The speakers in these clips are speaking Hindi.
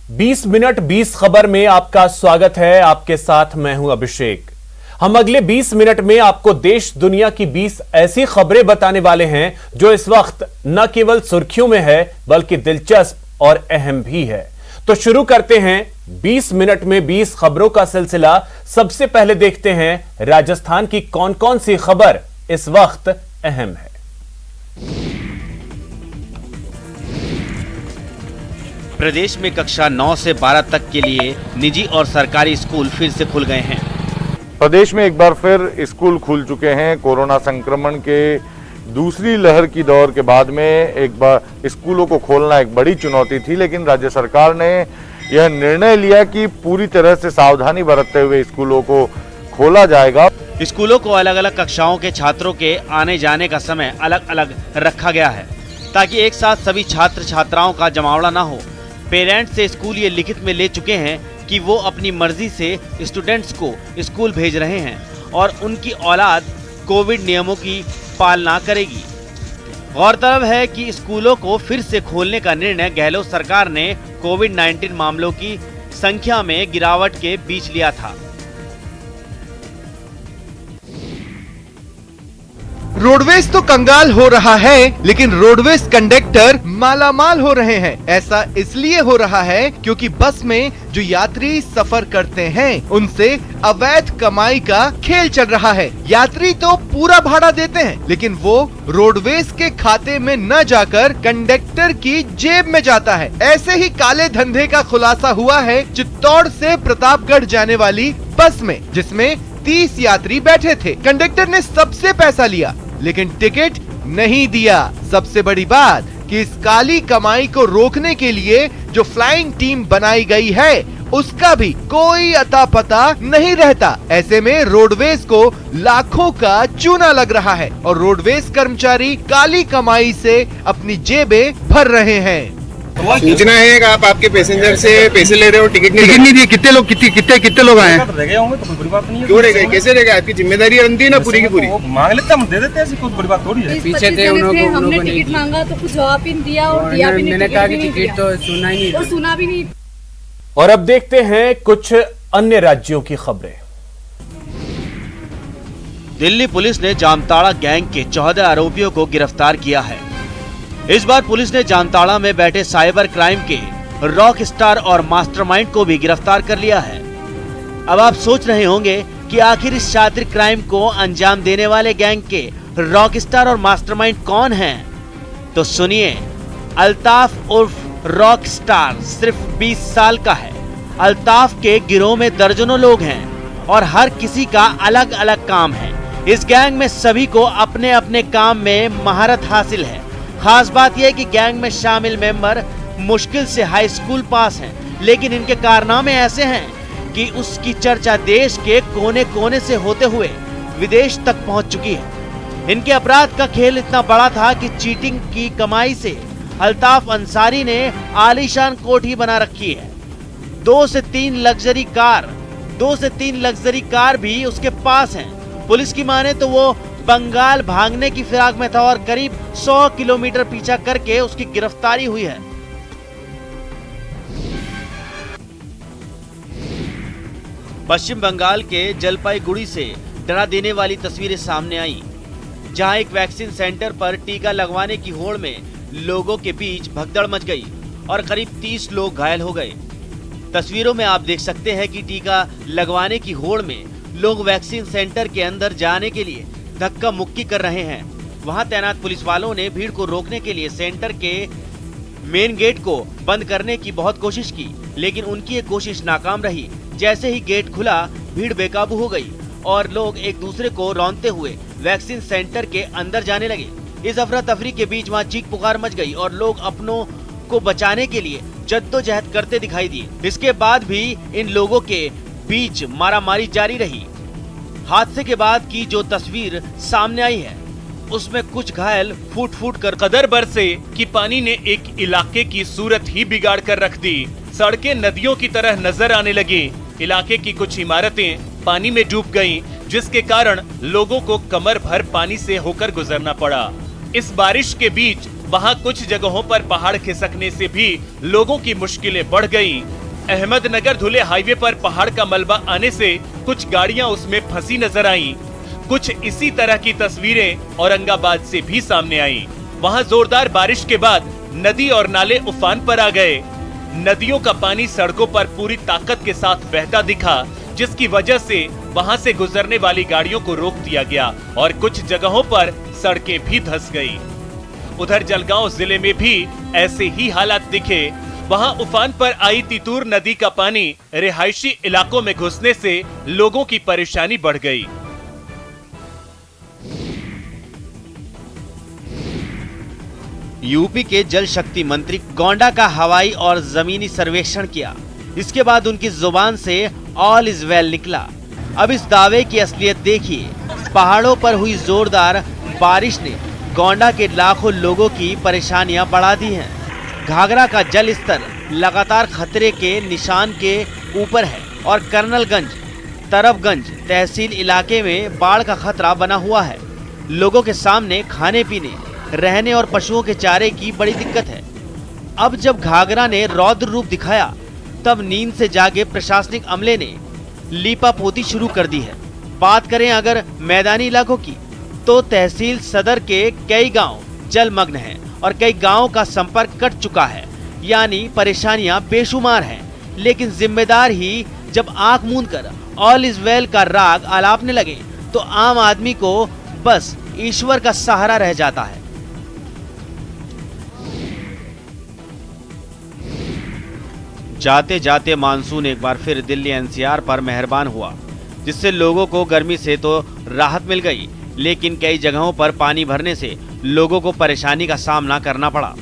20 मिनट 20 खबर में आपका स्वागत है। आपके साथ मैं हूं अभिषेक। हम अगले 20 मिनट में आपको देश दुनिया की 20 ऐसी खबरें बताने वाले हैं जो इस वक्त न केवल सुर्खियों में है बल्कि दिलचस्प और अहम भी है। तो शुरू करते हैं 20 मिनट में 20 खबरों का सिलसिला। सबसे पहले देखते हैं राजस्थान की कौन कौन सी खबर इस वक्त अहम है। प्रदेश में कक्षा 9 से 12 तक के लिए निजी और सरकारी स्कूल फिर से खुल गए हैं। प्रदेश में एक बार फिर स्कूल खुल चुके हैं। कोरोना संक्रमण के दूसरी लहर की दौर के बाद में एक बार स्कूलों को खोलना एक बड़ी चुनौती थी, लेकिन राज्य सरकार ने यह निर्णय लिया कि पूरी तरह से सावधानी बरतते हुए स्कूलों को खोला जाएगा। स्कूलों को अलग अलग कक्षाओं के छात्रों के आने जाने का समय अलग अलग रखा गया है ताकि एक साथ सभी छात्र छात्राओं का जमावड़ा न हो। पेरेंट्स से स्कूल ये लिखित में ले चुके हैं कि वो अपनी मर्जी से स्टूडेंट्स को स्कूल भेज रहे हैं और उनकी औलाद कोविड नियमों की पालना करेगी। गौरतलब है कि स्कूलों को फिर से खोलने का निर्णय गहलोत सरकार ने कोविड-19 मामलों की संख्या में गिरावट के बीच लिया था। रोडवेज तो कंगाल हो रहा है, लेकिन रोडवेज कंडक्टर मालामाल हो रहे हैं। ऐसा इसलिए हो रहा है क्योंकि बस में जो यात्री सफर करते हैं उनसे अवैध कमाई का खेल चल रहा है। यात्री तो पूरा भाड़ा देते हैं, लेकिन वो रोडवेज के खाते में न जाकर कंडक्टर की जेब में जाता है। ऐसे ही काले धंधे का खुलासा हुआ है चित्तौड़ से प्रतापगढ़ जाने वाली बस में, जिसमें 30 यात्री बैठे थे। कंडक्टर ने सबसे पैसा लिया लेकिन टिकट नहीं दिया। सबसे बड़ी बात कि इस काली कमाई को रोकने के लिए जो फ्लाइंग टीम बनाई गई है उसका भी कोई अता पता नहीं रहता। ऐसे में रोडवेज को लाखों का चूना लग रहा है और रोडवेज कर्मचारी काली कमाई से अपनी जेबें भर रहे हैं। सूचना है कि आप आपके पैसेंजर से पैसे ले रहे हो, टिकट नहीं दिए। कितने लोग आए हैं? क्यों रह गए? कैसे रह गए? आपकी जिम्मेदारी बनती है ना पूरी की पूरी। मांग लेते हम दे देते हैं, ऐसी कोई बड़ी बात थोड़ी है। पीछे थे हमने टिकट मांगा तो कुछ जवाब ही नहीं दिया और दिया भी नहीं। मैंने कहा कि टिकट तो सुना ही नहीं और सुना भी नहीं। और अब देखते हैं कुछ अन्य राज्यों की खबरें। दिल्ली पुलिस ने जामताड़ा गैंग के 14 आरोपियों को गिरफ्तार किया है। इस बार पुलिस ने जामताड़ा में बैठे साइबर क्राइम के रॉक स्टार और मास्टरमाइंड को भी गिरफ्तार कर लिया है। अब आप सोच रहे होंगे कि आखिर इस शातिर क्राइम को अंजाम देने वाले गैंग के रॉक स्टार और मास्टरमाइंड कौन हैं? तो सुनिए, अल्ताफ उर्फ रॉक स्टार सिर्फ 20 साल का है। अल्ताफ के गिरोह में दर्जनों लोग हैं और हर किसी का अलग अलग काम है। इस गैंग में सभी को अपने अपने काम में महारत हासिल है। खास बात यह कि गैंग में शामिल मेंबर मुश्किल से हाई स्कूल पास हैं, लेकिन इनके कारनामे ऐसे हैं कि उसकी चर्चा देश के कोने कोने से होते हुए विदेश तक पहुंच चुकी है। इनके अपराध का खेल इतना बड़ा था कि चीटिंग की कमाई से अल्ताफ अंसारी ने आलीशान कोठी बना रखी है। 2 से 3 लग्जरी कार भी उसके पास हैं। पुलिस की माने तो वो बंगाल भागने की फिराक में था और करीब 100 किलोमीटर पीछा करके उसकी गिरफ्तारी हुई है। पश्चिम बंगाल के जलपाईगुड़ी से डरा देने वाली तस्वीरें सामने आई, जहां एक वैक्सीन सेंटर पर टीका लगवाने की होड़ में लोगों के बीच भगदड़ मच गई और करीब 30 लोग घायल हो गए। तस्वीरों में आप देख सकते हैं कि टीका लगवाने की होड़ में लोग वैक्सीन सेंटर के अंदर जाने के लिए धक्का मुक्की कर रहे हैं। वहां तैनात पुलिस वालों ने भीड़ को रोकने के लिए सेंटर के मेन गेट को बंद करने की बहुत कोशिश की, लेकिन उनकी ये कोशिश नाकाम रही। जैसे ही गेट खुला, भीड़ बेकाबू हो गई और लोग एक दूसरे को रौंदते हुए वैक्सीन सेंटर के अंदर जाने लगे। इस अफरा तफरी के बीच वहां चीख पुकार मच गई और लोग अपनों को बचाने के लिए जद्दोजहद करते दिखाई दिए। इसके बाद भी इन लोगों के बीच मारामारी जारी रही। हादसे के बाद की जो तस्वीर सामने आई है उसमें कुछ घायल फूट फूट कर कदर बरसे कि पानी ने एक इलाके की सूरत ही बिगाड़ कर रख दी। सड़कें नदियों की तरह नजर आने लगी। इलाके की कुछ इमारतें पानी में डूब गईं, जिसके कारण लोगों को कमर भर पानी से होकर गुजरना पड़ा। इस बारिश के बीच वहां कुछ जगहों पर पहाड़ खिसकने से भी लोगों की मुश्किलें बढ़ गईं। अहमदनगर धुले हाईवे पर पहाड़ का मलबा आने से कुछ गाड़ियां उसमें फंसी नजर आईं। कुछ इसी तरह की तस्वीरें औरंगाबाद से भी सामने आईं। वहां जोरदार बारिश के बाद नदी और नाले उफान पर आ गए। नदियों का पानी सड़कों पर पूरी ताकत के साथ बहता दिखा, जिसकी वजह से वहां से गुजरने वाली गाड़ियों को रोक दिया गया और कुछ जगहों पर सड़कें भी धंस गई। उधर जलगांव जिले में भी ऐसे ही हालात दिखे। वहां उफान पर आई तितूर नदी का पानी रिहायशी इलाकों में घुसने से लोगों की परेशानी बढ़ गई। यूपी के जल शक्ति मंत्री गोंडा का हवाई और जमीनी सर्वेक्षण किया। इसके बाद उनकी जुबान से ऑल इज वेल निकला। अब इस दावे की असलियत देखिए। पहाड़ों पर हुई जोरदार बारिश ने गोंडा के लाखों लोगों की परेशानियां बढ़ा दी हैं। घाघरा का जल स्तर लगातार खतरे के निशान के ऊपर है और कर्नलगंज, तरफगंज तहसील इलाके में बाढ़ का खतरा बना हुआ है। लोगों के सामने खाने पीने, रहने और पशुओं के चारे की बड़ी दिक्कत है। अब जब घाघरा ने रौद्र रूप दिखाया, तब नींद से जागे प्रशासनिक अमले ने लीपापोती शुरू कर दी है। बात करें अगर मैदानी इलाकों की, तो तहसील सदर के कई गांव जलमग्न हैं और कई गांवों का संपर्क कट चुका है, यानी परेशानियां बेशुमार हैं। लेकिन जिम्मेदार ही जब आंख मूंदकर ऑल इज वेल का राग आलापने लगे, तो आम आदमी को बस ईश्वर का सहारा रह जाता है। जाते जाते मानसून एक बार फिर दिल्ली एनसीआर पर मेहरबान हुआ, जिससे लोगों को गर्मी से तो राहत मिल गई, लेकिन कई जगहों पर पानी भरने से लोगों को परेशानी का सामना करना पड़ा।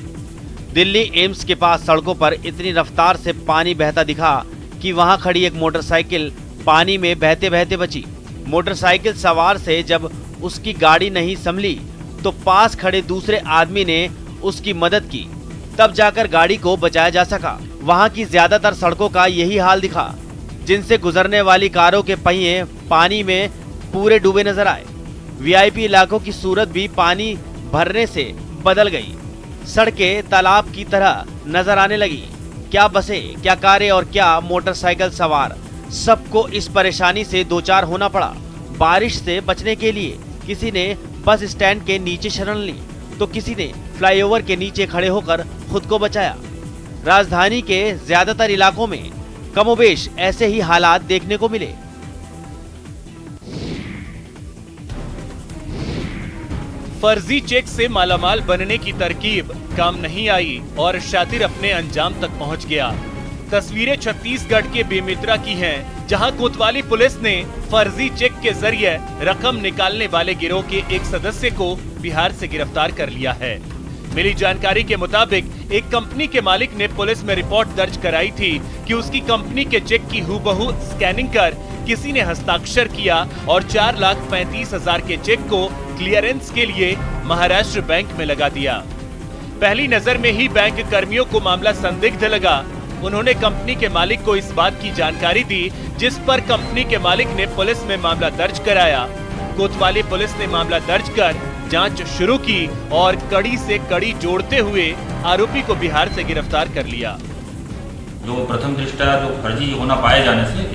दिल्ली एम्स के पास सड़कों पर इतनी रफ्तार से पानी बहता दिखा कि वहां खड़ी एक मोटरसाइकिल पानी में बहते बहते बची। मोटरसाइकिल सवार से जब उसकी गाड़ी नहीं संभली, तो पास खड़े दूसरे आदमी ने उसकी मदद की, तब जाकर गाड़ी को बचाया जा सका। वहां की ज्यादातर सड़कों का यही हाल दिखा, जिनसे गुजरने वाली कारों के पहिए पानी में पूरे डूबे नजर आए। वीआईपी इलाकों की सूरत भी पानी भरने से बदल गई। सड़कें तालाब की तरह नजर आने लगी। क्या बसें, क्या कारें और क्या मोटरसाइकिल सवार, सबको इस परेशानी से दो चार होना पड़ा। बारिश से बचने के लिए किसी ने बस स्टैंड के नीचे शरण ली, तो किसी ने फ्लाईओवर के नीचे खड़े होकर खुद को बचाया। राजधानी के ज्यादातर इलाकों में कमोबेश ऐसे ही हालात देखने को मिले। फर्जी चेक से मालामाल बनने की तरकीब काम नहीं आई और शातिर अपने अंजाम तक पहुंच गया। तस्वीरें छत्तीसगढ़ के बेमित्रा की हैं, जहां कोतवाली पुलिस ने फर्जी चेक के जरिए रकम निकालने वाले गिरोह के एक सदस्य को बिहार से गिरफ्तार कर लिया है। मिली जानकारी के मुताबिक एक कंपनी के मालिक ने पुलिस में रिपोर्ट दर्ज कराई थी कि उसकी कंपनी के चेक की हूबहू स्कैनिंग कर किसी ने हस्ताक्षर किया और 4,35,000 के चेक को क्लियरेंस के लिए महाराष्ट्र बैंक में लगा दिया। पहली नजर में ही बैंक कर्मियों को मामला संदिग्ध लगा। उन्होंने कंपनी के मालिक को इस बात की जानकारी दी, जिस पर कंपनी के मालिक ने पुलिस में मामला दर्ज कराया। कोतवाली पुलिस ने मामला दर्ज कर जांच शुरू की और कड़ी से कड़ी जोड़ते हुए आरोपी को बिहार से गिरफ्तार कर लिया। जो प्रथम दृष्टया जो फर्जी होना पाए जाने से